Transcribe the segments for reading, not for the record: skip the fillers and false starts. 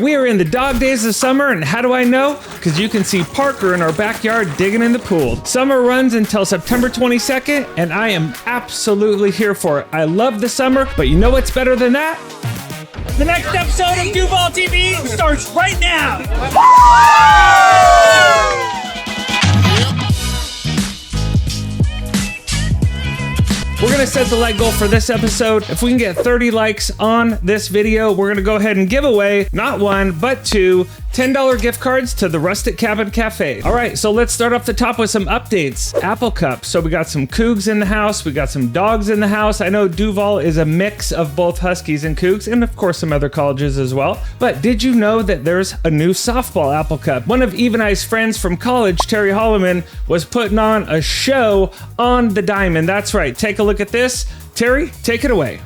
We are in the dog days of summer, and how do I know? Because you can see Parker in our backyard digging in the pool. Summer runs until September 22nd, and I am absolutely here for it. I love the summer, but you know what's better than that? The next episode of DUVALL TV starts right now. We're gonna set the like goal for this episode. If we can get 30 likes on this video, we're gonna go ahead and give away not one, but two $10 gift cards to the Rustic Cabin Cafe. All right, so let's start off the top with some updates. Apple Cup. So we got some Cougs in the house. We got some dogs in the house. I know Duval is a mix of both Huskies and Cougs, and of course some other colleges as well. But did you know that there's a new softball Apple Cup? One of Eve and I's friends from college, Terry Holloman, was putting on a show on the diamond. That's right. Take a look at this. Terry, take it away.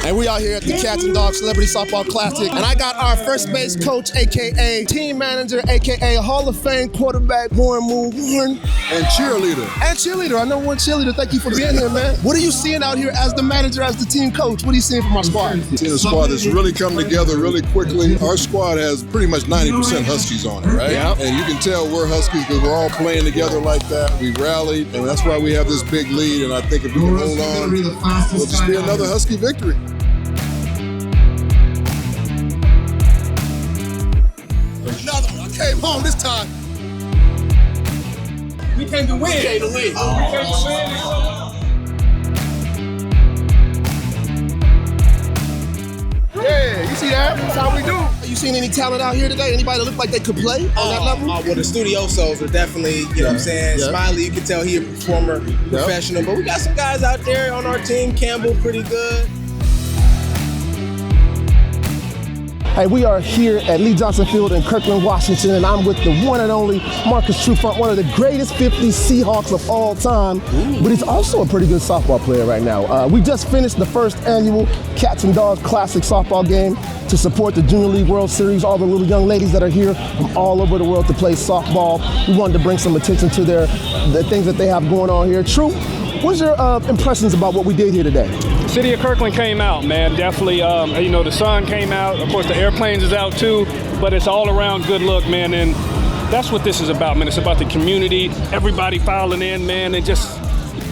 And we out here at the Cats and Dogs Celebrity Softball Classic. And I got our first base coach, AKA team manager, AKA Hall of Fame quarterback, Warren Moon. And cheerleader. And cheerleader. I know one cheerleader. Thank you for being here, man. What are you seeing out here as the manager, as the team coach? What are you seeing from our squad? Seeing a squad that's really come together really quickly. Our squad has pretty much 90% Huskies on it, right? Yeah. And you can tell we're Huskies because we're all playing together like that. We rallied, and that's why we have this big lead. And I think if we can hold on, it'll just be another Husky victory. Another one. I came home this time. We came to win. We came to win. Yeah, you see that? That's how we do. Are you seeing any talent out here today? Anybody that look like they could play on that level? Well, the studiosos are definitely, you know what I'm saying? Yeah. Smiley, you can tell he a former professional, but we got some guys out there on our team. Campbell, pretty good. Hey, we are here at Lee Johnson Field in Kirkland, Washington, and I'm with the one and only Marcus Trufant, one of the greatest 50 Seahawks of all time, but he's also a pretty good softball player right now. We just finished the first annual Cats and Dogs Classic softball game to support the Junior League World Series, all the little young ladies that are here from all over the world to play softball. We wanted to bring some attention to the things that they have going on here. True, what's your impressions about what we did here today? City of Kirkland came out, man. Definitely, you know, the sun came out. Of course, the airplanes is out too, but it's all around good look, man. And that's what this is about, man. It's about the community, everybody filing in, man, and just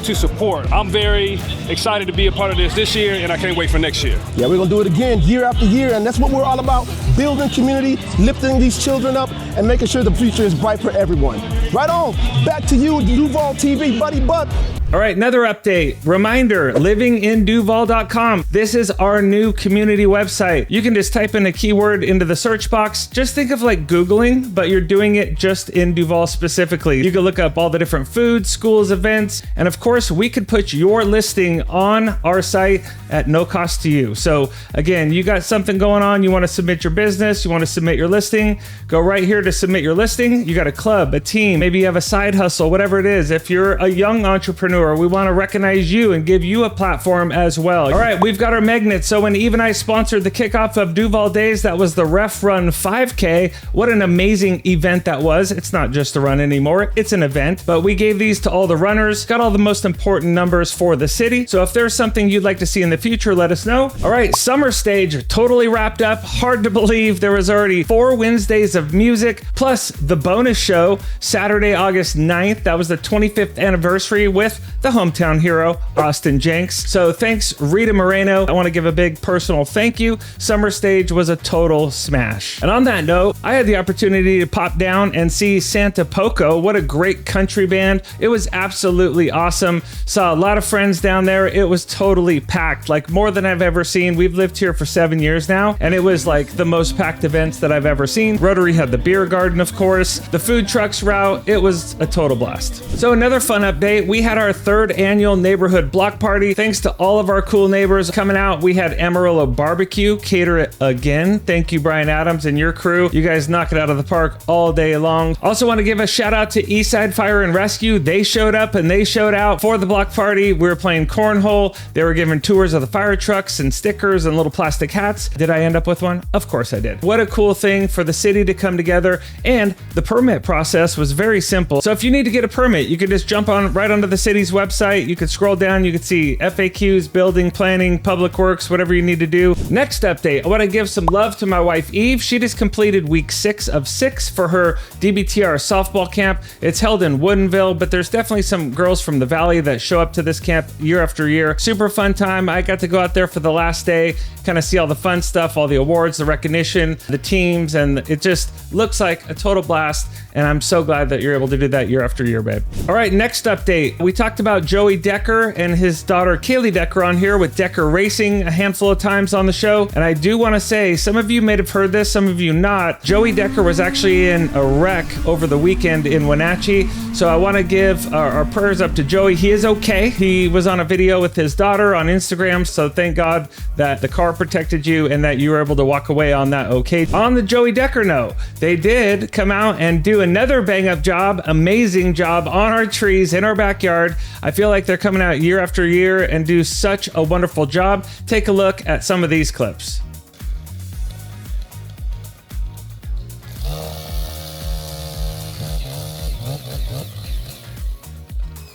to support. I'm very excited to be a part of this year, and I can't wait for next year. Yeah, we're gonna do it again year after year, and that's what we're all about, building community, lifting these children up, and making sure the future is bright for everyone. Right on, back to you, DUVALL TV, buddy butt. All right, another update. Reminder, livinginduval.com. This is our new community website. You can just type in a keyword into the search box. Just think of like Googling, but you're doing it just in Duval specifically. You can look up all the different foods, schools, events, and of course, we could put your listing on our site at no cost to you. So again, you got something going on, you want to submit your business, you want to submit your listing, go right here to submit your listing. You got a club, a team, maybe you have a side hustle, whatever it is. If you're a young entrepreneur, we want to recognize you and give you a platform as well. All right, we've got our magnets. So when Eve and I sponsored the kickoff of Duval Days, that was the Ref Run 5K. What an amazing event that was. It's not just a run anymore, it's an event. But we gave these to all the runners, got all the most important numbers for the city. So if there's something you'd like to see in the future, let us know. All right, summer stage totally wrapped up. Hard to believe there was already 4 Wednesdays of music, plus the bonus show, Saturday, August 9th. That was the 25th anniversary with the hometown hero, Austin Jenks. So thanks, Rita Moreno. I want to give a big personal thank you. Summer stage was a total smash. And on that note, I had the opportunity to pop down and see Santa Poco. What a great country band. It was absolutely awesome. Saw a lot of friends down there. It was totally packed, like more than I've ever seen. We've lived here for 7 years now, and it was like the most packed events that I've ever seen. Rotary had the beer garden, of course, the food trucks route. It was a total blast. So another fun update, we had our third annual neighborhood block party. Thanks to all of our cool neighbors coming out. We had Amarillo Barbecue cater it again. Thank you, Brian Adams and your crew. You guys knock it out of the park all day long. Also want to give a shout out to Eastside Fire and Rescue. They showed up and they showed out for the block party. We were playing corn cornhole. They were giving tours of the fire trucks and stickers and little plastic hats. Did I end up with one? Of course I did. What a cool thing for the city to come together. And the permit process was very simple. So if you need to get a permit, you could just jump on right onto the city's website. You could scroll down, you could see FAQs, building, planning, public works, whatever you need to do. Next update, I want to give some love to my wife Eve. She just completed week 6 of 6 for her DBTR softball camp. It's held in Woodinville, but there's definitely some girls from the valley that show up to this camp year after year. Super fun time. I got to go out there for the last day, kind of see all the fun stuff, all the awards, the recognition, the teams, and it just looks like a total blast. And I'm so glad that you're able to do that year after year, babe. All right, next update. We talked about Joey Decker and his daughter Kaylee Decker on here with Decker Racing a handful of times on the show. And I do want to say, some of you may have heard this, some of you not. Joey Decker was actually in a wreck over the weekend in Wenatchee. So I want to give our prayers up to Joey. He is okay. He was on a video with his daughter on Instagram. So thank God that the car protected you and that you were able to walk away on that okay. On the Joey Decker note, they did come out and do another bang up job, amazing job on our trees in our backyard. I feel like they're coming out year after year and do such a wonderful job. Take a look at some of these clips.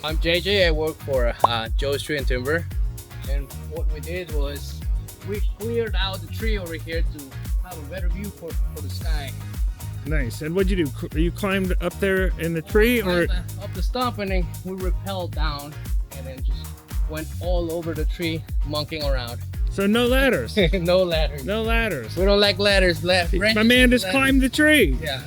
I'm JJ. I work for Joe's Tree and Timber, and what we did was we cleared out the tree over here to have a better view for the sky. Nice. And what'd you do? You climbed up there in the tree, or up the stump, and then we rappelled down, and then just went all over the tree, monkeying around. So no ladders. No ladders. No ladders. We don't like ladders. My man just climbed the tree. Yeah.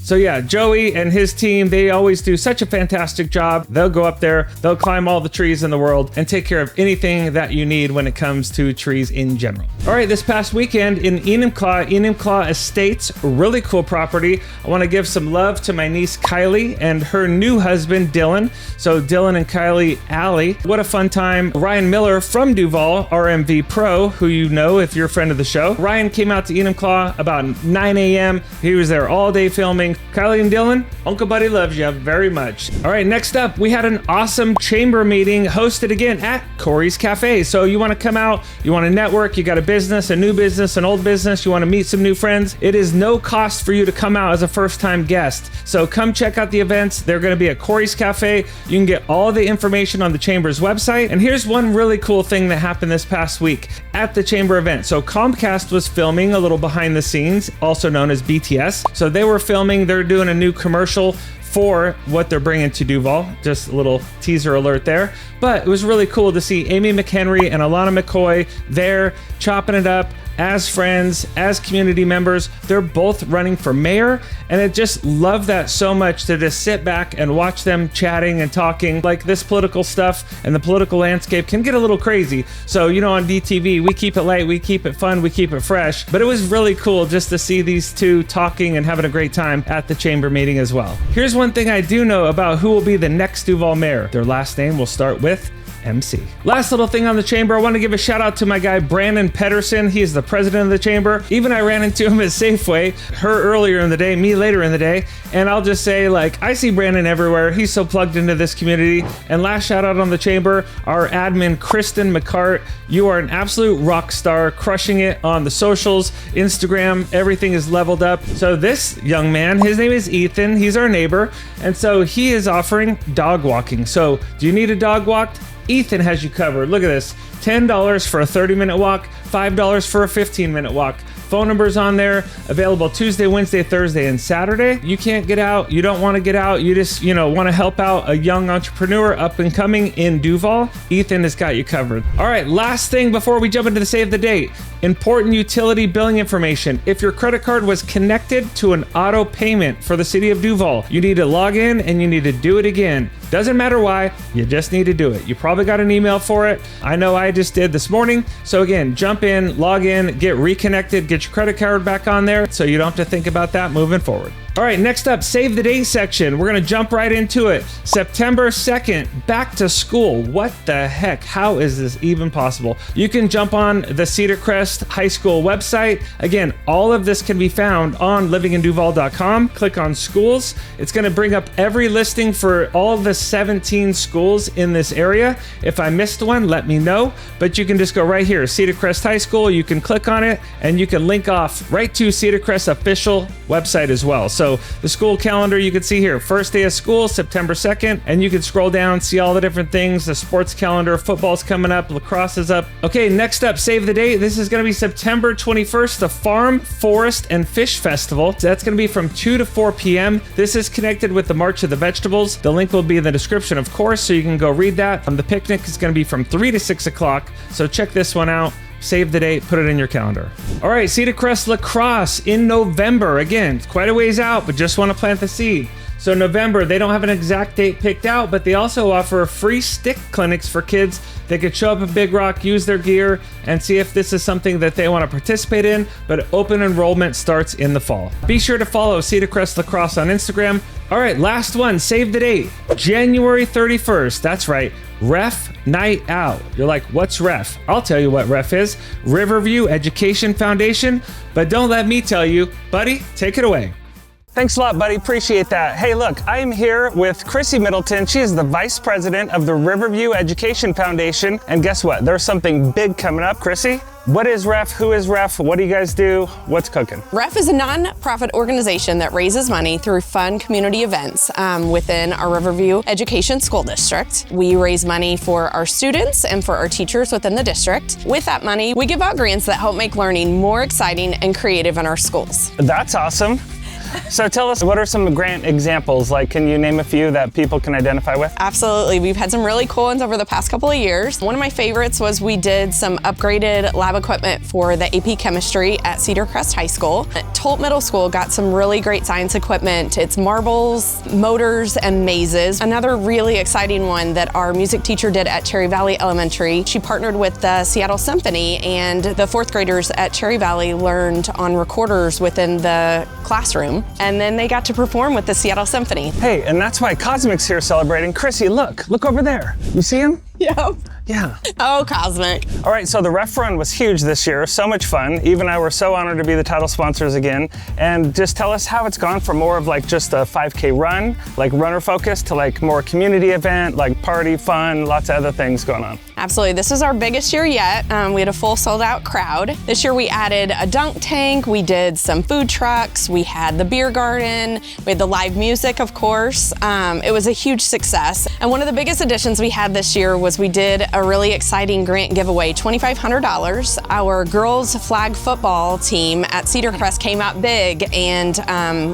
So yeah, Joey and his team, they always do such a fantastic job. They'll go up there, they'll climb all the trees in the world and take care of anything that you need when it comes to trees in general. All right, this past weekend in Enumclaw Estates, really cool property. I want to give some love to my niece Kylie and her new husband Dylan. So Dylan and Kylie Alley, what a fun time. Ryan Miller from Duval, RMV Pro, who you know if you're a friend of the show. Ryan came out to Enumclaw about 9 a.m. He was there all day filming. Kylie and Dylan, Uncle Buddy loves you very much. All right, next up, we had an awesome chamber meeting hosted again at Corey's Cafe. So you want to come out, you want to network, you got a business, a new business, an old business, you want to meet some new friends. It is no cost for you to come out as a first-time guest. So come check out the events. They're going to be at Corey's Cafe. You can get all the information on the Chamber's website. And here's one really cool thing that happened this past week at the Chamber event. So Comcast was filming a little behind the scenes, also known as BTS. So they were filming, they're doing a new commercial for what they're bringing to Duval. Just a little teaser alert there. But it was really cool to see Amy McHenry and Alana McCoy there chopping it up as friends, as community members. They're both running for mayor, and I just love that so much to just sit back and watch them chatting and talking. Like, this political stuff and the political landscape can get a little crazy. So, you know, on DTV, we keep it light, we keep it fun, we keep it fresh. But it was really cool just to see these two talking and having a great time at the chamber meeting as well. Here's one thing I do know about who will be the next Duval mayor. Their last name will start with MC. Last little thing on the chamber, I want to give a shout out to my guy Brandon Pedersen. He is the president of the chamber. Even I ran into him at Safeway, her earlier in the day, me later in the day, and I'll just say, like, I see Brandon everywhere. He's so plugged into this community. And last shout out on the chamber, our admin Kristen McCart. You are an absolute rock star, crushing it on the socials, Instagram, everything is leveled up. So this young man, his name is Ethan, he's our neighbor, and so he is offering dog walking. So do you need a dog walked? Ethan has you covered. Look at this. $10 for a 30-minute walk, $5 for a 15-minute walk. Phone numbers on there, available Tuesday, Wednesday, Thursday, and Saturday. You can't get out, you don't want to get out, you just, want to help out a young entrepreneur up and coming in Duval. Ethan has got you covered. All right, last thing before we jump into the save the date. Important utility billing information. If your credit card was connected to an auto payment for the city of Duval, you need to log in and you need to do it again. Doesn't matter why, you just need to do it. You probably got an email for it. I know I just did this morning. So again, jump in, log in, get reconnected, get your credit card back on there so you don't have to think about that moving forward. All right, next up, save the date section. We're gonna jump right into it. September 2nd, back to school. What the heck? How is this even possible? You can jump on the Cedar Crest High School website. Again, all of this can be found on livinginduval.com. Click on schools. It's gonna bring up every listing for all the 17 schools in this area. If I missed one, let me know, but you can just go right here, Cedar Crest High School. You can click on it and you can link off right to Cedar Crest official website as well. So the school calendar you can see here, first day of school, September 2nd, and you can scroll down, see all the different things, the sports calendar, football's coming up, lacrosse is up. Okay, next up, save the date. This is gonna be September 21st, the Farm, Forest, and Fish Festival. So that's gonna be from 2 to 4 p.m. This is connected with the March of the Vegetables. The link will be in the description, of course, so you can go read that. The picnic is gonna be from 3 to 6 o'clock, so check this one out. Save the date, put it in your calendar. All right, Cedar Crest Lacrosse in November. Again, it's quite a ways out, but just want to plant the seed. So November, they don't have an exact date picked out, but they also offer free stick clinics for kids. They could show up at Big Rock, use their gear, and see if this is something that they want to participate in, but open enrollment starts in the fall. Be sure to follow Cedar Crest Lacrosse on Instagram. All right, last one, save the date. January 31st, that's right, Ref Night Out. You're like, what's Ref? I'll tell you what Ref is. Riverview Education Foundation, but don't let me tell you. Buddy, take it away. Thanks a lot, buddy. Appreciate that. Hey, look, I am here with Chrissy Middleton. She is the Vice President of the Riverview Education Foundation. And guess what? There's something big coming up. Chrissy, what is REF? Who is REF? What do you guys do? What's cooking? REF is a non-profit organization that raises money through fun community events within our Riverview Education School District. We raise money for our students and for our teachers within the district. With that money, we give out grants that help make learning more exciting and creative in our schools. That's awesome. So tell us, what are some grant examples? Like, can you name a few that people can identify with? Absolutely. We've had some really cool ones over the past couple of years. One of my favorites was we did some upgraded lab equipment for the AP Chemistry at Cedar Crest High School. Tolt Middle School got some really great science equipment. It's marbles, motors, and mazes. Another really exciting one that our music teacher did at Cherry Valley Elementary, she partnered with the Seattle Symphony, and the fourth graders at Cherry Valley learned on recorders within the classroom. And then they got to perform with the Seattle Symphony. Hey, and that's why Cosmic's here celebrating. Chrissy, look over there. You see him? Yep. Yeah. Oh, Cosmic. All right, so the Ref Run was huge this year. So much fun. Eve and I were so honored to be the title sponsors again. And just tell us how it's gone from more of like just a 5K run, like runner focused, to like more community event, like party, fun, lots of other things going on. Absolutely. This is our biggest year yet. We had a full sold out crowd. This year we added a dunk tank. We did some food trucks. We had the beer garden. We had the live music, of course. It was a huge success. And one of the biggest additions we had this year was we did a really exciting grant giveaway, $2,500. Our girls flag football team at Cedar Crest came out big and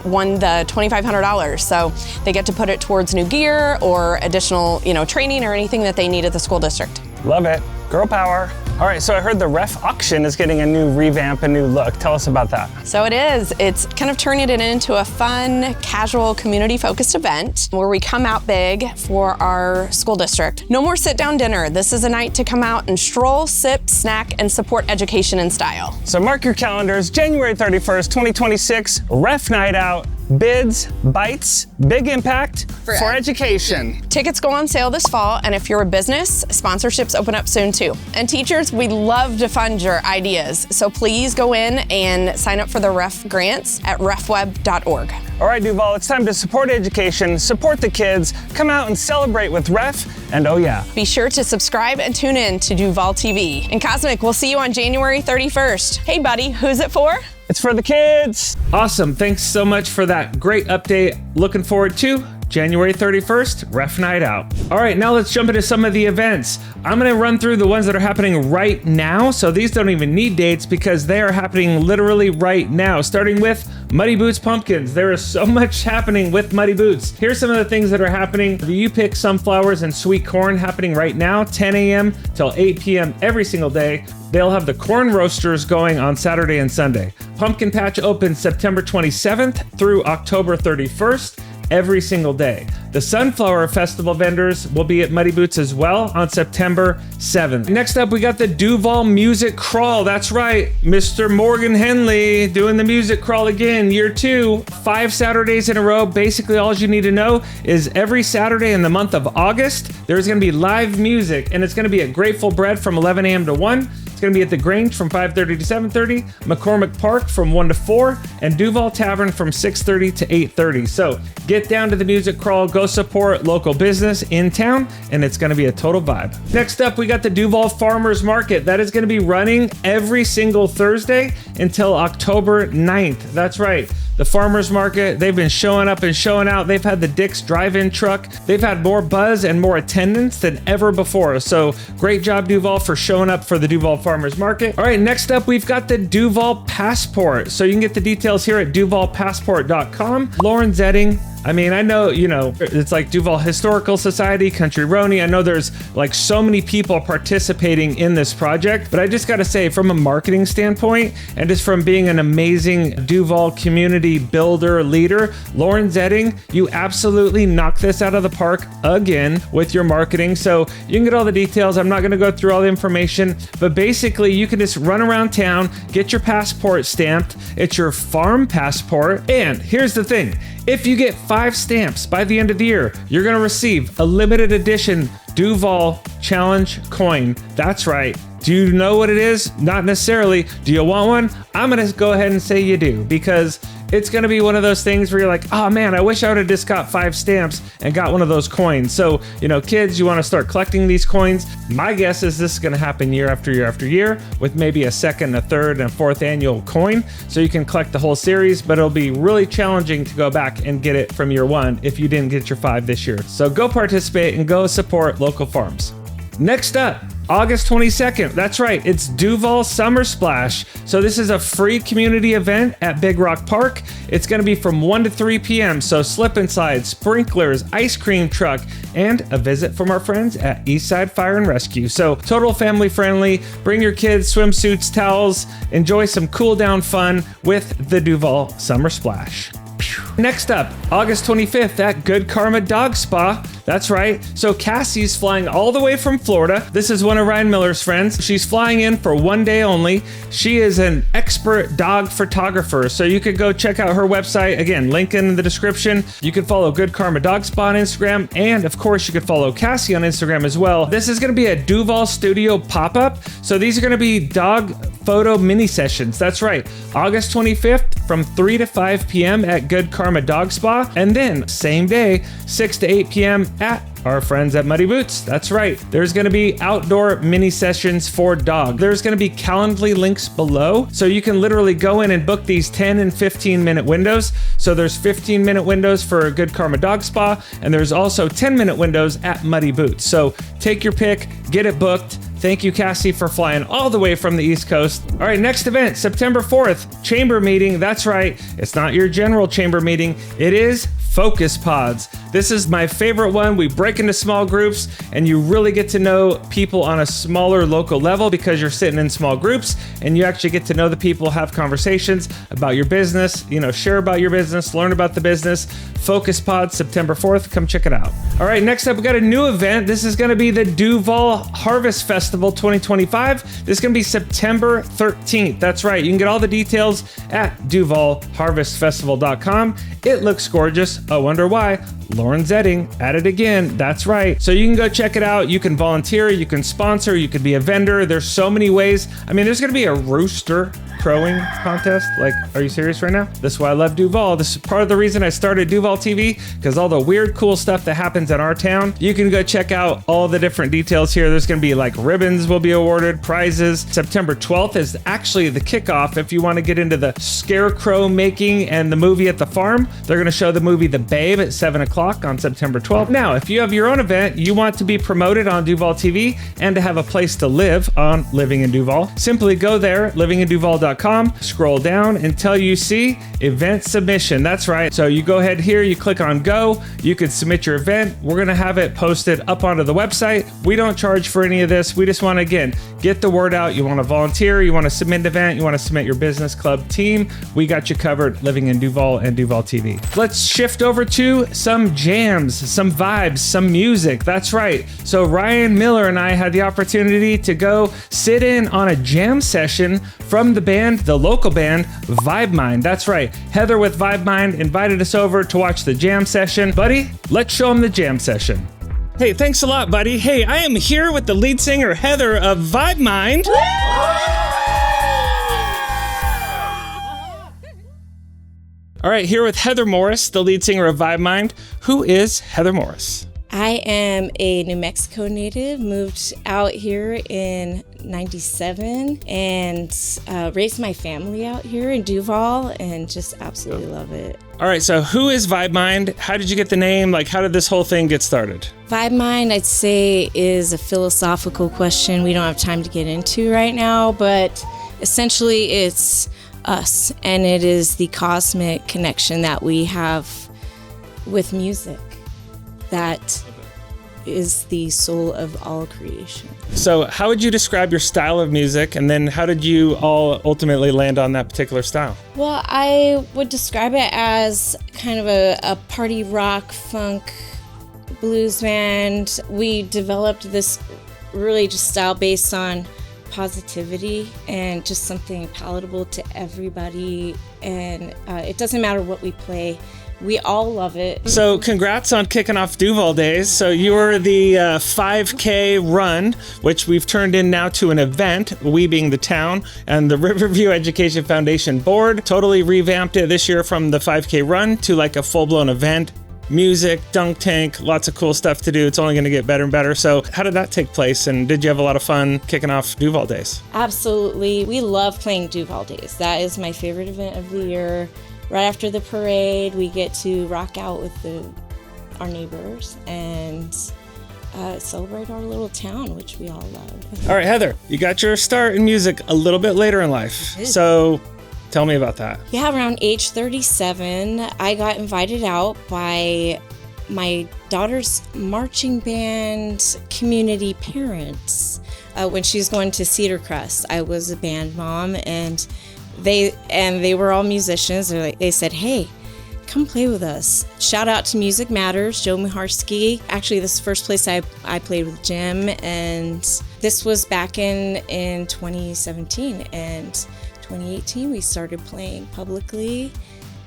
won the $2,500. So they get to put it towards new gear or additional, training or anything that they need at the school district. Love it. Girl power. All right, so I heard the Ref auction is getting a new revamp, a new look. Tell us about that. So it is. It's kind of turning it into a fun, casual, community-focused event where we come out big for our school district. No more sit-down dinner. This is a night to come out and stroll, sip, snack, and support education in style. So mark your calendars, January 31st, 2026, Ref Night Out. Bids, bites, big impact for education. Tickets go on sale this fall, and if you're a business, sponsorships open up soon too. And teachers, we love to fund your ideas, so please go in and sign up for the REF grants at refweb.org. All right, Duval, it's time to support education, support the kids, come out and celebrate with REF, and oh yeah. Be sure to subscribe and tune in to DUVALL TV. And Cosmic, we'll see you on January 31st. Hey buddy, who's it for? It's for the kids. Awesome. Thanks so much for that great update. Looking forward to January 31st, Ref Night Out. All right, now let's jump into some of the events. I'm gonna run through the ones that are happening right now. So these don't even need dates because they are happening literally right now, starting with Muddy Boots Pumpkins. There is so much happening with Muddy Boots. Here's some of the things that are happening. The You Pick Sunflowers and Sweet Corn happening right now, 10 a.m. till 8 p.m. every single day. They'll have the corn roasters going on Saturday and Sunday. Pumpkin Patch opens September 27th through October 31st. every single day. The Sunflower Festival vendors will be at Muddy Boots as well on September 7th. Next up, we got the Duval Music Crawl. That's right, Mr. Morgan Henley doing the music crawl again, year 2, 5 Saturdays in a row. Basically, all you need to know is every Saturday in the month of August, there's gonna be live music, and it's gonna be at Grateful Bread from 11 a.m. to 1. It's going to be at the Grange from 5:30 to 7:30, McCormick Park from 1 to 4, and Duval Tavern from 6:30 to 8:30. So get down to the music crawl, go support local business in town, and it's going to be a total vibe. Next up, we got the Duval Farmers Market. That is going to be running every single Thursday until October 9th. That's right. The farmers market, they've been showing up and showing out. They've had the Dick's drive-in truck. They've had more buzz and more attendance than ever before. So great job, Duval, for showing up for the Duval Farmers Market. All right, next up, we've got the Duval Passport. So you can get the details here at DUVALLpassport.com. Lauren Zetting, I mean, I know, you know, it's like Duval Historical Society, Country Roni. I know there's like so many people participating in this project, but I just got to say, from a marketing standpoint and just from being an amazing Duval community builder, leader, Lauren Zetting, you absolutely knocked this out of the park again with your marketing. So you can get all the details. I'm not going to go through all the information, but basically you can just run around town, get your passport stamped. It's your farm passport. And here's the thing. If you get 5 stamps by the end of the year, you're going to receive a limited edition Duval Challenge coin. That's right. Do you know what it is? Not necessarily. Do you want one? I'm going to go ahead and say you do, because it's going to be one of those things where you're like, oh man, I wish I would have just got 5 stamps and got one of those coins. So, you know, kids, you want to start collecting these coins. My guess is this is going to happen year after year after year with maybe a second, a third, and 4th annual coin. So you can collect the whole series, but it'll be really challenging to go back and get it from year 1 if you didn't get your 5 this year. So go participate and go support local farms. Next up, August 22nd. That's right, it's Duval Summer Splash. So this is a free community event at Big Rock Park. It's going to be from 1 to 3 p.m. So slip and slide, sprinklers, ice cream truck, and a visit from our friends at Eastside Fire and Rescue. So total family friendly. Bring your kids, swimsuits, towels. Enjoy some cool down fun with the Duval Summer Splash. Next up, August 25th at Good Karma Dog Spa. That's right. So Cassie's flying all the way from Florida. This is one of Ryan Miller's friends. She's flying in for 1 day only. She is an expert dog photographer. So you could go check out her website. Again, link in the description. You can follow Good Karma Dog Spa on Instagram. And of course, you could follow Cassie on Instagram as well. This is going to be a Duval Studio pop-up. So these are going to be dog photo mini sessions. That's right. August 25th from 3 to 5 p.m. at Good Karma Dog Spa. And then same day, 6 to 8 p.m. at our friends at Muddy Boots. That's right. There's going to be outdoor mini sessions for dog. There's going to be Calendly links below. So you can literally go in and book these 10 and 15 minute windows. So there's 15 minute windows for Good Karma Dog Spa. And there's also 10-minute windows at Muddy Boots. So take your pick, get it booked. Thank you, Cassie, for flying all the way from the East Coast. All right, next event, September 4th, chamber meeting. That's right. It's not your general chamber meeting. It is Focus Pods. This is my favorite one. We break into small groups and you really get to know people on a smaller local level because you're sitting in small groups and you actually get to know the people, have conversations about your business, you know, share about your business, learn about the business. Focus Pods, September 4th. Come check it out. All right, next up, we got a new event. This is going to be the Duval Harvest Festival 2025. This is going to be September 13th. That's right. You can get all the details at DUVALLharvestfestival.com. It looks gorgeous. I wonder why. Lauren Zetting at it again. That's right. So you can go check it out. You can volunteer, you can sponsor, you could be a vendor. There's so many ways. I mean, there's going to be a rooster crowing contest. Like, are you serious right now? This is why I love Duval. This is part of the reason I started DUVALL TV, because all the weird, cool stuff that happens in our town. You can go check out all the different details here. There's going to be like ribbons will be awarded, prizes. September 12th is actually the kickoff. If you want to get into the scarecrow making and the movie at the farm, they're going to show the movie The Babe at 7 o'clock on September 12th. Now, if you have your own event, you want to be promoted on DUVALL TV and to have a place to live on Living in Duval, simply go there, livinginduval.com, DUVALL.com. Scroll down until you see event submission. That's right. So you go ahead here, you click on go. You could submit your event. We're going to have it posted up onto the website. We don't charge for any of this. We just want to, again, get the word out. You want to volunteer, you want to submit an event, you want to submit your business club team. We got you covered, living in Duval and Duval TV. Let's shift over to some jams, some vibes, some music. That's right. So Ryan Miller and I had the opportunity to go sit in on a jam session from the band, the local band, Vibemind. That's right. Heather with Vibemind invited us over to watch the jam session. Buddy, let's show them the jam session. Hey, thanks a lot, buddy. Hey, I am here with the lead singer, Heather of Vibemind. All right, here with Heather Morris, the lead singer of Vibemind. Who is Heather Morris? I am a New Mexico native, moved out here in '97 and raised my family out here in Duval and just absolutely love it. All right, so who is Vibemind? How did you get the name? Like, how did this whole thing get started? Vibemind, I'd say, is a philosophical question we don't have time to get into right now, but essentially it's us, and it is the cosmic connection that we have with music. That is the soul of all creation. So how would you describe your style of music, and then how did you all ultimately land on that particular style? Well, I would describe it as kind of a party rock, funk, blues band. We developed this really just style based on positivity and just something palatable to everybody, and it doesn't matter what we play. We all love it. So congrats on kicking off Duval Days. So you were the 5K run, which we've turned in now to an event, we being the town, and the Riverview Education Foundation board totally revamped it this year from the 5K run to like a full-blown event. Music, dunk tank, lots of cool stuff to do. It's only going to get better and better. So how did that take place? And did you have a lot of fun kicking off Duval Days? Absolutely. We love playing Duval Days. That is my favorite event of the year. Right after the parade, we get to rock out with our neighbors and celebrate our little town, which we all love. All right, Heather, you got your start in music a little bit later in life. So tell me about that. Yeah, around age 37, I got invited out by my daughter's marching band community parents when she was going to Cedar Crest. I was a band mom, and they were all musicians. They said, hey, come play with us. Shout out to Music Matters, Joe Miharski. Actually, this is the first place I played with Jim, and this was back in 2017. And 2018, we started playing publicly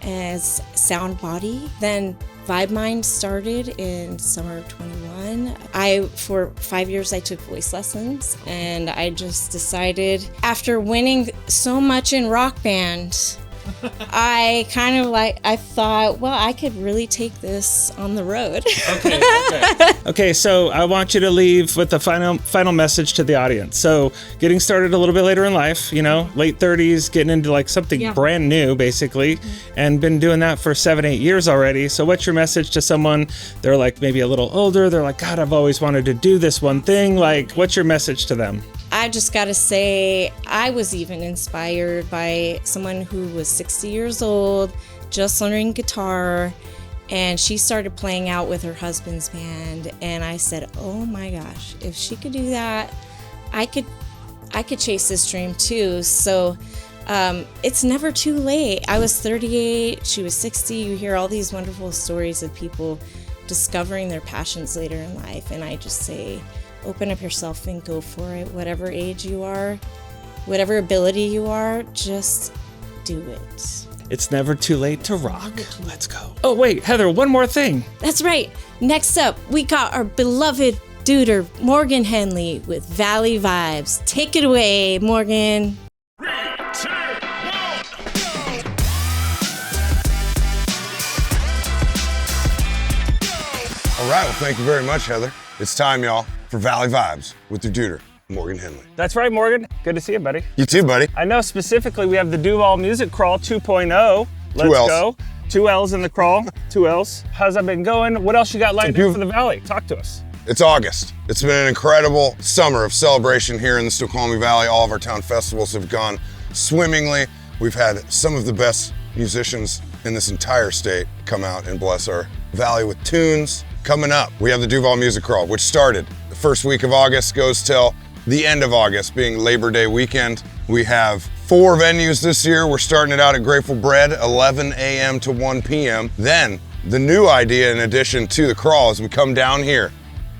as Sound Body. Then Vibemind started in summer of 21. For 5 years, I took voice lessons, and I just decided, after winning so much in Rock Band, I thought, well, I could really take this on the road. Okay, so I want you to leave with the final message to the audience. So getting started a little bit later in life, late 30s, getting into like something brand new, basically, and been doing that for 7-8 years already. So what's your message to someone? They're like maybe a little older. They're like, God, I've always wanted to do this one thing. Like, what's your message to them? I just got to say, I was even inspired by someone who was 60 years old, just learning guitar, and she started playing out with her husband's band. And I said, oh my gosh, if she could do that, I could chase this dream too. So it's never too late. I was 38, she was 60. You hear all these wonderful stories of people discovering their passions later in life, and I just say, open up yourself and go for it. Whatever age you are, whatever ability you are, just do it. It's never too late to rock. Let's go. Oh, wait, Heather, one more thing. That's right. Next up, we got our beloved duder, Morgan Henley, with Valley Vibes. Take it away, Morgan. 3, 2, 1, go! All right, well, thank you very much, Heather. It's time, y'all, for Valley Vibes with your duder, Morgan Henley. That's right, Morgan. Good to see you, buddy. You too, buddy. I know specifically we have the Duval Music Crawl 2.0. Let's go. 2 L's in the crawl, 2 L's. How's that been going? What else you got lined up for the Valley? Talk to us. It's August. It's been an incredible summer of celebration here in the Snoqualmie Valley. All of our town festivals have gone swimmingly. We've had some of the best musicians in this entire state come out and bless our valley with tunes. Coming up, we have the Duval Music Crawl, which started the first week of August, goes till the end of August, being Labor Day weekend. We have 4 venues this year. We're starting it out at Grateful Bread, 11 a.m. to 1 p.m. Then the new idea, in addition to the crawl, is we come down here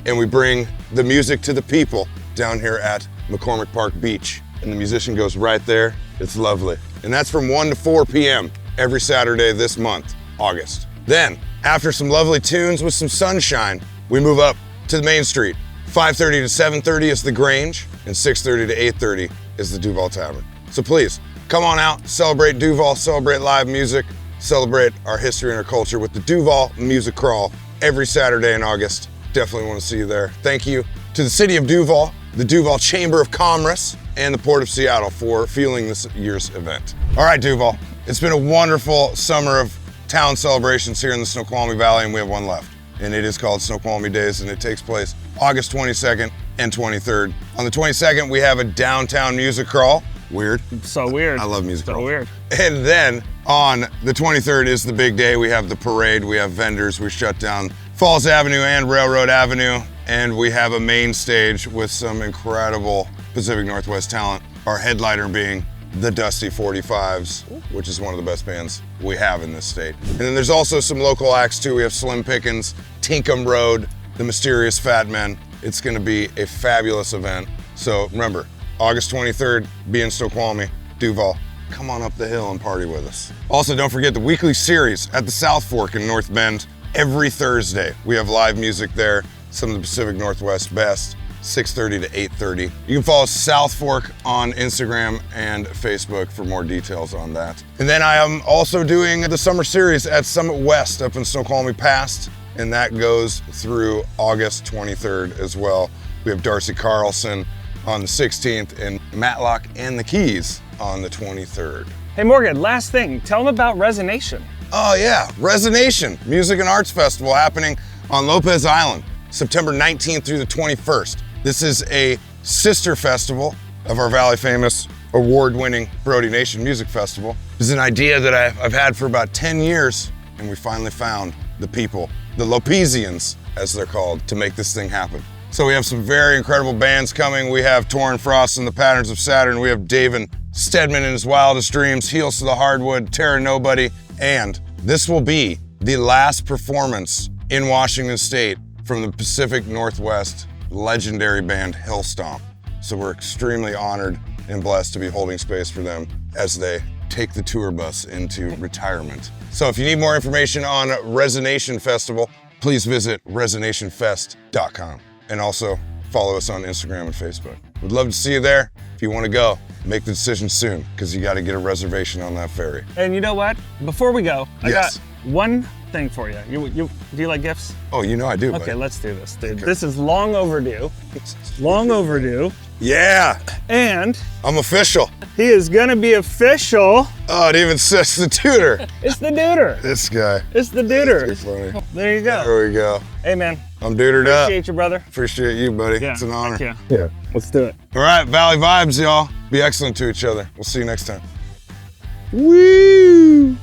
and we bring the music to the people down here at McCormick Park Beach. And the musician goes right there. It's lovely. And that's from 1 to 4 p.m. every Saturday this month, August. Then, after some lovely tunes with some sunshine, we move up to the main street. 5:30 to 7:30 is the Grange, and 6:30 to 8:30 is the Duval Tavern. So please, come on out, celebrate Duval, celebrate live music, celebrate our history and our culture with the Duval Music Crawl every Saturday in August. Definitely want to see you there. Thank you to the City of Duval, the Duval Chamber of Commerce, and the Port of Seattle for fueling this year's event. All right, Duval, it's been a wonderful summer of town celebrations here in the Snoqualmie Valley, and we have one left. And it is called Snoqualmie Days, and it takes place August 22nd and 23rd. On the 22nd, we have a downtown music crawl. Weird. So weird. I love music so crawls. Weird. And then on the 23rd is the big day. We have the parade, we have vendors, we shut down Falls Avenue and Railroad Avenue, and we have a main stage with some incredible Pacific Northwest talent. Our headliner being the Dusty 45s, which is one of the best bands we have in this state. And then there's also some local acts too. We have Slim Pickens, Tinkham Road, the Mysterious Fat Men. It's gonna be a fabulous event. So remember, August 23rd, be in Snoqualmie, Duval. Come on up the hill and party with us. Also, don't forget the weekly series at the South Fork in North Bend. Every Thursday, we have live music there, some of the Pacific Northwest best. 6:30 to 8:30. You can follow South Fork on Instagram and Facebook for more details on that. And then I am also doing the summer series at Summit West up in Snoqualmie Pass, and that goes through August 23rd as well. We have Darcy Carlson on the 16th and Matlock and the Keys on the 23rd. Hey Morgan, last thing, tell them about Resonation. Oh yeah, Resonation, Music and Arts Festival happening on Lopez Island, September 19th through the 21st. This is a sister festival of our Valley famous award-winning Brody Nation Music Festival. This is an idea that I've had for about 10 years, and we finally found the people, the Lopesians, as they're called, to make this thing happen. So we have some very incredible bands coming. We have Torn Frost and the Patterns of Saturn. We have David Stedman and his Wildest Dreams, Heels to the Hardwood, Terra Nobody, and this will be the last performance in Washington State from the Pacific Northwest legendary band Hillstomp. So we're extremely honored and blessed to be holding space for them as they take the tour bus into retirement. So if you need more information on Resonation Festival, please visit resonationfest.com and also follow us on Instagram and Facebook. We'd love to see you there. If you want to go, make the decision soon because you got to get a reservation on that ferry. And you know what? Before we go, I Yes. got one thing for you. Do you like gifts? Oh, you know I do. Okay, buddy. let's do this, dude. Okay. This is long overdue. Long overdue. Yeah, And I'm official. he is gonna be official. Oh, it even says the tutor. It's the duder. This guy. It's the duder. Too funny. There you go. There we go. Hey man, I'm dudered up. appreciate you, brother. Appreciate you, buddy. Yeah, It's an honor. heck yeah. Let's do it. All right, Valley Vibes, y'all. Be excellent to each other. We'll see you next time. Woo!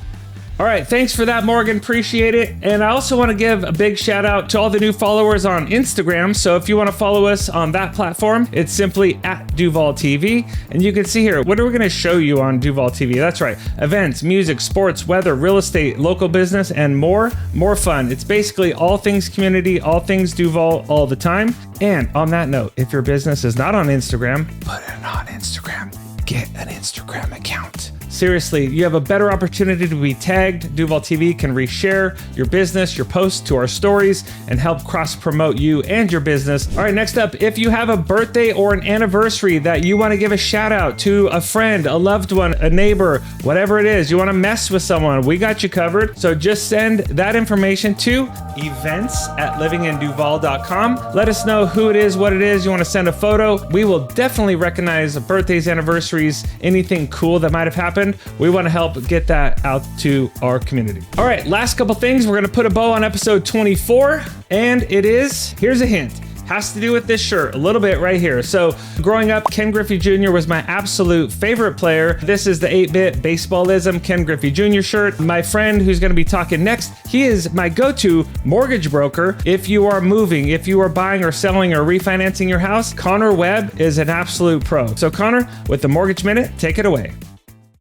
All right, thanks for that, Morgan. Appreciate it. And I also want to give a big shout out to all the new followers on Instagram. So if you want to follow us on that platform, it's simply at Duval TV. And you can see here, what are we going to show you on Duval TV? That's right, events, music, sports, weather, real estate, local business, and more fun. It's basically all things community, all things Duval, all the time. And on that note, if your business is not on Instagram, put it on Instagram. Get an Instagram account. Seriously, you have a better opportunity to be tagged. Duval TV can reshare your business, your posts to our stories, and help cross-promote you and your business. All right, next up, if you have a birthday or an anniversary that you want to give a shout out to a friend, a loved one, a neighbor, whatever it is, you want to mess with someone, we got you covered. So just send that information to events@livinginduval.com. Let us know who it is, what it is. You want to send a photo. We will definitely recognize birthdays, anniversaries, anything cool that might have happened. We want to help get that out to our community. All right, last couple things. We're going to put a bow on episode 24, and it is, here's a hint. has to do with this shirt a little bit right here. So growing up, Ken Griffey Jr. was my absolute favorite player. This is the 8-bit baseballism Ken Griffey Jr. shirt. My friend who's going to be talking next, he is my go-to mortgage broker. If you are moving, if you are buying or selling or refinancing your house, Connor Webb is an absolute pro. So Connor, with the Mortgage Minute, take it away.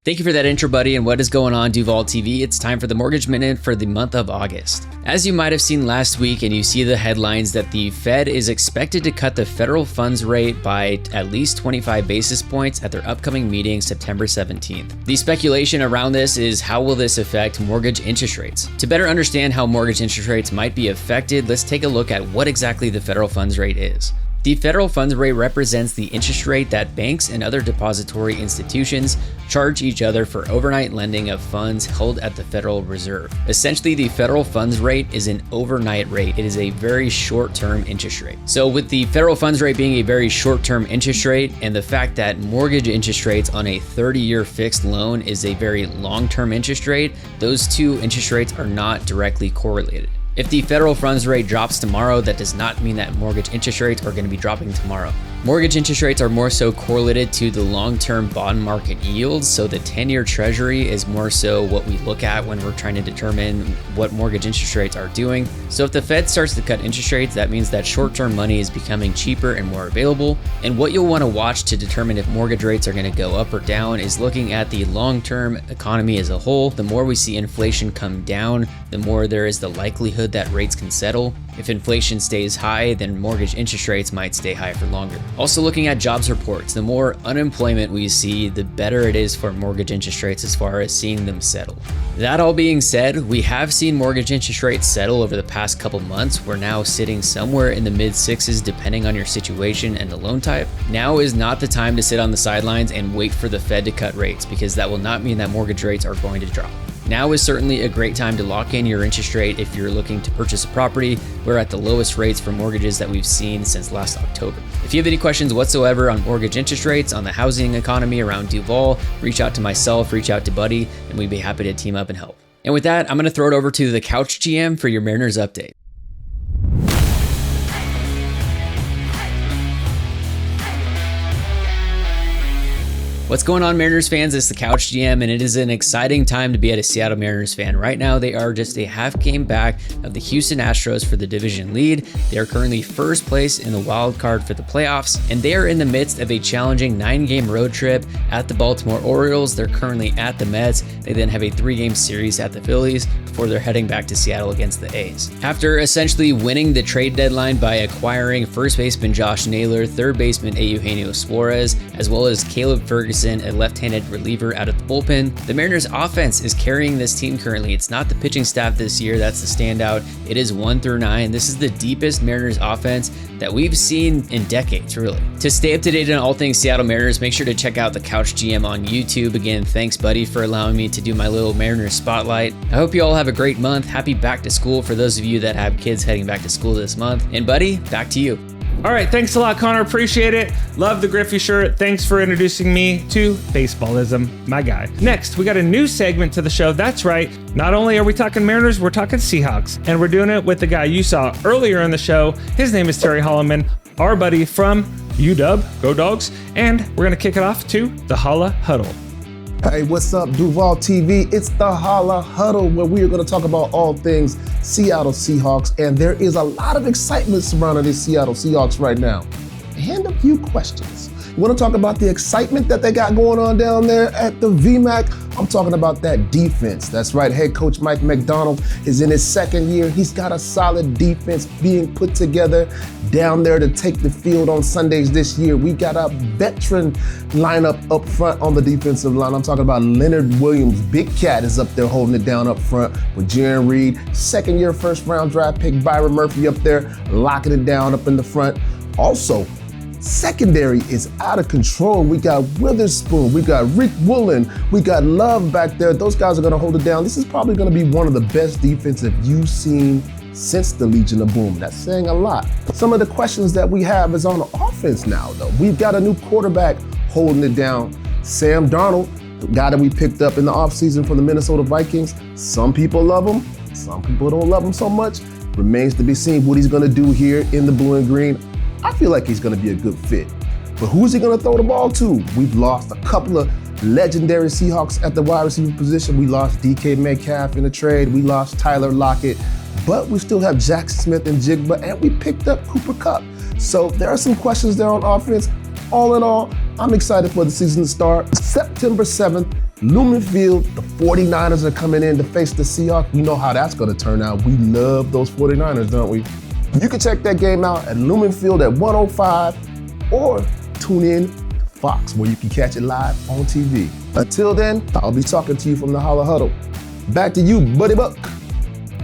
Thank you for that intro, buddy. And what is going on, DUVALL TV? It's time for the Mortgage Minute for the month of August. As you might have seen last week, and you see the headlines that the Fed is expected to cut the federal funds rate by at least 25 basis points at their upcoming meeting September 17th. The speculation around this is how will this affect mortgage interest rates? To better understand how mortgage interest rates might be affected, let's take a look at what exactly the federal funds rate is. The federal funds rate represents the interest rate that banks and other depository institutions charge each other for overnight lending of funds held at the Federal Reserve. Essentially, the federal funds rate is an overnight rate. It is a very short-term interest rate. So with the federal funds rate being a very short-term interest rate and the fact that mortgage interest rates on a 30-year fixed loan is a very long-term interest rate, those two interest rates are not directly correlated. If the federal funds rate drops tomorrow, that does not mean that mortgage interest rates are going to be dropping tomorrow. Mortgage interest rates are more so correlated to the long-term bond market yields, so the 10-year treasury is more so what we look at when we're trying to determine what mortgage interest rates are doing. So if the Fed starts to cut interest rates, that means that short-term money is becoming cheaper and more available. And what you'll want to watch to determine if mortgage rates are going to go up or down is looking at the long-term economy as a whole. The more we see inflation come down, the more there is the likelihood that rates can settle. If inflation stays high, then mortgage interest rates might stay high for longer. Also looking at jobs reports, the more unemployment we see, the better it is for mortgage interest rates as far as seeing them settle. That all being said, we have seen mortgage interest rates settle over the past couple months. We're now sitting somewhere in the mid-6s depending on your situation and the loan type. Now is not the time to sit on the sidelines and wait for the Fed to cut rates, because that will not mean that mortgage rates are going to drop. Now is certainly a great time to lock in your interest rate if you're looking to purchase a property. We're at the lowest rates for mortgages that we've seen since last October. If you have any questions whatsoever on mortgage interest rates, on the housing economy around Duval, reach out to myself, reach out to Buddy, and we'd be happy to team up and help. And with that, I'm going to throw it over to the Couch GM for your Mariners update. What's going on, Mariners fans? It's the Couch GM, and it is an exciting time to be at a Seattle Mariners fan. Right now, they are just a half game back of the Houston Astros for the division lead. They are currently first place in the wild card for the playoffs, and they are in the midst of a challenging 9-game road trip at the Baltimore Orioles. They're currently at the Mets. They then have a 3-game series at the Phillies before they're heading back to Seattle against the A's. After essentially winning the trade deadline by acquiring first baseman Josh Naylor, third baseman Eugenio Suarez, as well as Caleb Ferguson, a left-handed reliever out of the bullpen, the Mariners offense is carrying this team currently. It's not the pitching staff this year that's the standout. It is 1 through 9. This is the deepest Mariners offense that we've seen in decades, really. To stay up to date on all things Seattle Mariners, make sure to check out the Couch GM on YouTube. Again, thanks, Buddy, for allowing me to do my little Mariners spotlight. I hope you all have a great month. Happy back to school for those of you that have kids heading back to school this month. And Buddy, back to you. All right, thanks a lot, Connor. Appreciate it. Love the Griffey shirt. Thanks for introducing me to baseballism, my guy. Next, we got a new segment to the show. That's right. Not only are we talking Mariners, we're talking Seahawks. And we're doing it with the guy you saw earlier in the show. His name is Terry Holloman, our buddy from UW, Go Dogs. And we're going to kick it off to the Holla Huddle. Hey, what's up, DUVALL TV? It's the Holla Huddle, where we are going to talk about all things Seattle Seahawks, and there is a lot of excitement surrounding the Seattle Seahawks right now. And a few questions. You want to talk about the excitement that they got going on down there at the VMAC? I'm talking about that defense. That's right, head coach Mike McDonald is in his second year. He's got a solid defense being put together down there to take the field on Sundays this year. We got a veteran lineup up front on the defensive line. I'm talking about Leonard Williams. Big Cat is up there holding it down up front with Jaron Reed. Second year first round draft pick Byron Murphy up there locking it down up in the front. Also, secondary is out of control. We got Witherspoon, we got Rick Woolen, we got Love back there. Those guys are going to hold it down. This is probably going to be one of the best defensive you've seen since the Legion of Boom. That's saying a lot. Some of the questions that we have is on the offense now, though. We've got a new quarterback holding it down. Sam Darnold, the guy that we picked up in the offseason from the Minnesota Vikings. Some people love him. Some people don't love him so much. Remains to be seen what he's going to do here in the blue and green. I feel like he's going to be a good fit. But who's he going to throw the ball to? We've lost a couple of legendary Seahawks at the wide receiver position. We lost DK Metcalf in a trade. We lost Tyler Lockett. But we still have Jackson Smith and Jigba, and we picked up Cooper Kupp. So there are some questions there on offense. All in all, I'm excited for the season to start. September 7th, Lumen Field, the 49ers are coming in to face the Seahawks. We know how that's going to turn out. We love those 49ers, don't we? You can check that game out at Lumen Field at 105 or tune in to Fox where you can catch it live on TV. Until then, I'll be talking to you from the Holla Huddle. Back to you, Buddy Buck.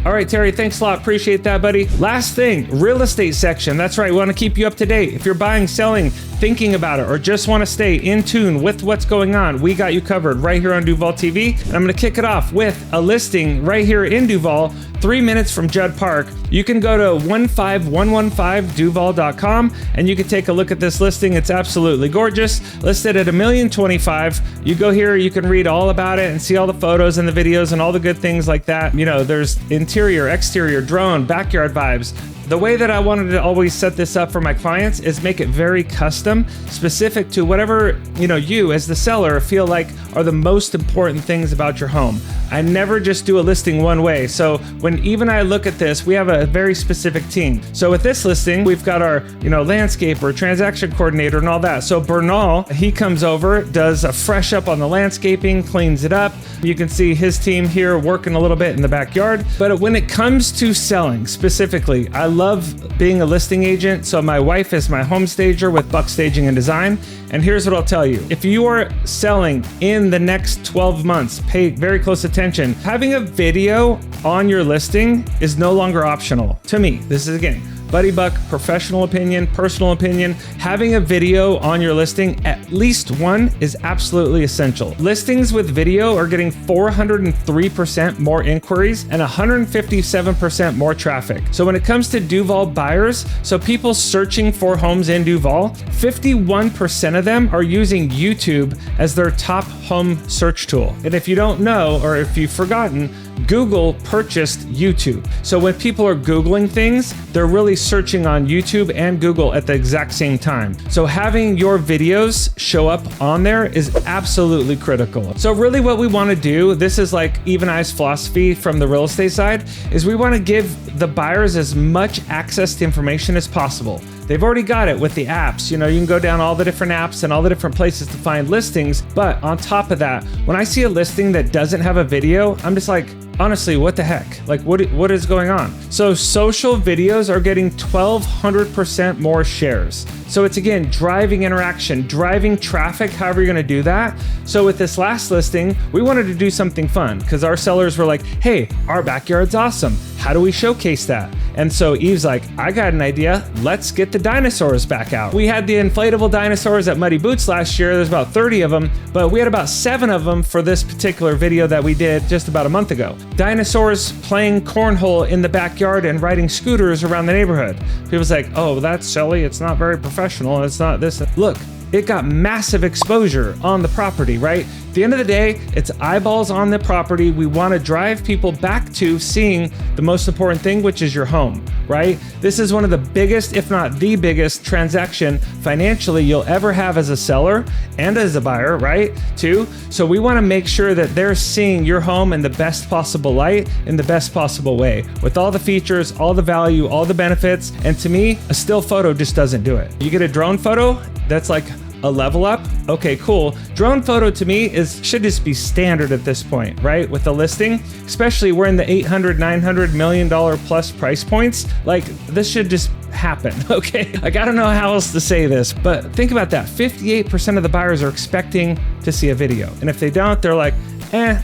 All right, Terry, thanks a lot. Appreciate that, buddy. Last thing, real estate section. That's right, we want to keep you up to date. If you're buying, selling, thinking about it, or just want to stay in tune with what's going on, we got you covered right here on Duval TV. And I'm going to kick it off with a listing right here in Duval, 3 minutes from Judd Park. You can go to 15115duval.com and you can take a look at this listing. It's absolutely gorgeous. Listed at $1,025,000. You go here, you can read all about it and see all the photos and the videos and all the good things like that. You know, there's interior, exterior, drone, backyard vibes. The way that I wanted to always set this up for my clients is make it very custom, specific to whatever, you as the seller feel like are the most important things about your home. I never just do a listing one way. So when even I look at this, we have a very specific team. So with this listing, we've got our, landscaper, transaction coordinator and all that. So Bernal, he comes over, does a fresh up on the landscaping, cleans it up. You can see his team here working a little bit in the backyard. But when it comes to selling specifically, I love being a listing agent. So my wife is my home stager with Buck Staging and Design. And here's what I'll tell you. If you are selling in the next 12 months, pay very close attention. Having a video on your listing is no longer optional. To me, this is again, Buddy Buck, professional opinion, personal opinion. Having a video on your listing, at least one, is absolutely essential. Listings with video are getting 403% more inquiries and 157% more traffic. So when it comes to Duval buyers, so people searching for homes in Duval, 51% of them are using YouTube as their top home search tool. And if you don't know, or if you've forgotten, Google purchased YouTube. So when people are Googling things, they're really searching on YouTube and Google at the exact same time. So having your videos show up on there is absolutely critical. So really what we want to do, this is like Eve and I's philosophy from the real estate side, is we want to give the buyers as much access to information as possible. They've already got it with the apps. You can go down all the different apps and all the different places to find listings. But on top of that, when I see a listing that doesn't have a video, I'm just like, honestly, what the heck? Like, what is going on? So social videos are getting 1,200% more shares. So it's again, driving interaction, driving traffic, however you're gonna do that. So with this last listing, we wanted to do something fun because our sellers were like, hey, our backyard's awesome. How do we showcase that? And so Eve's like, I got an idea. Let's get the dinosaurs back out. We had the inflatable dinosaurs at Muddy Boots last year. There's about 30 of them, but we had about 7 of them for this particular video that we did just about a month ago. Dinosaurs playing cornhole in the backyard and riding scooters around the neighborhood. People's like, oh, that's silly. It's not very professional. It's not this. Look, it got massive exposure on the property, right? At the end of the day, it's eyeballs on the property. We want to drive people back to seeing the most important thing, which is your home, right? This is one of the biggest, if not the biggest transaction financially you'll ever have as a seller and as a buyer, right? Too. So we want to make sure that they're seeing your home in the best possible light, in the best possible way, with all the features, all the value, all the benefits. And to me, a still photo just doesn't do it. You get a drone photo, that's like a level up. Okay, cool. Drone photo to me should just be standard at this point, right? With the listing, especially we're in the $800, $900 million plus price points. Like this should just happen, okay? Like I don't know how else to say this, but think about that. 58% of the buyers are expecting to see a video. And if they don't, they're like,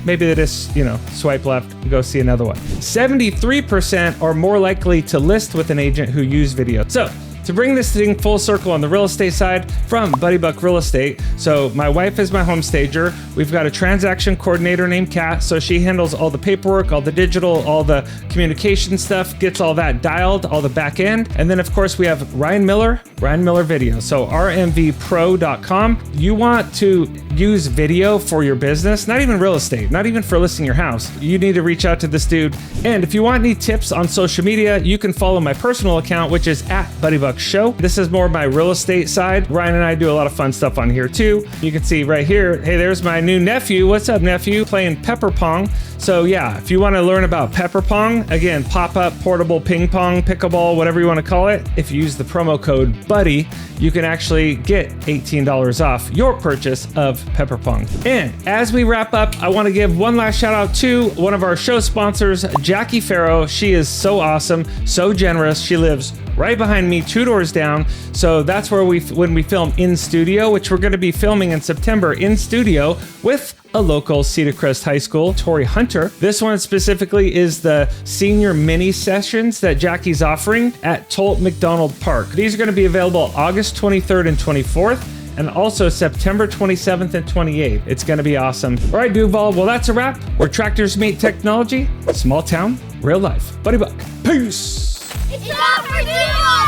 maybe they just, swipe left and go see another one. 73% are more likely to list with an agent who use video. So to bring this thing full circle on the real estate side from Buddy Buck Real Estate. So my wife is my home stager. We've got a transaction coordinator named Kat. So she handles all the paperwork, all the digital, all the communication stuff, gets all that dialed, all the back end. And then of course we have Ryan Miller Video. So rmvpro.com. You want to use video for your business, not even real estate, not even for listing your house. You need to reach out to this dude. And if you want any tips on social media, you can follow my personal account, which is @BuddyBuck show. This is more my real estate side. Ryan and I do a lot of fun stuff on here too. You can see right here, hey, there's my new nephew. What's up, nephew? Playing pepper pong. So yeah, if you want to learn about pepper pong, again, pop-up portable ping pong, pickleball, whatever you want to call it, if you use the promo code BUDDY, you can actually get $18 off your purchase of pepper pong. And as we wrap up, I want to give one last shout out to one of our show sponsors, Jackie Farrow. She is so awesome, so generous. She lives right behind me, 2 doors down. So that's where when we film in studio, which we're going to be filming in September in studio with a local Cedar Crest High School, Tori Hunter. This one specifically is the senior mini sessions that Jackie's offering at Tolt McDonald Park. These are going to be available August 23rd and 24th. And also September 27th and 28th. It's gonna be awesome. All right, Duval, well, that's a wrap. Where tractors meet technology, small town, real life. Buddy Buck, peace. It's all for Duval!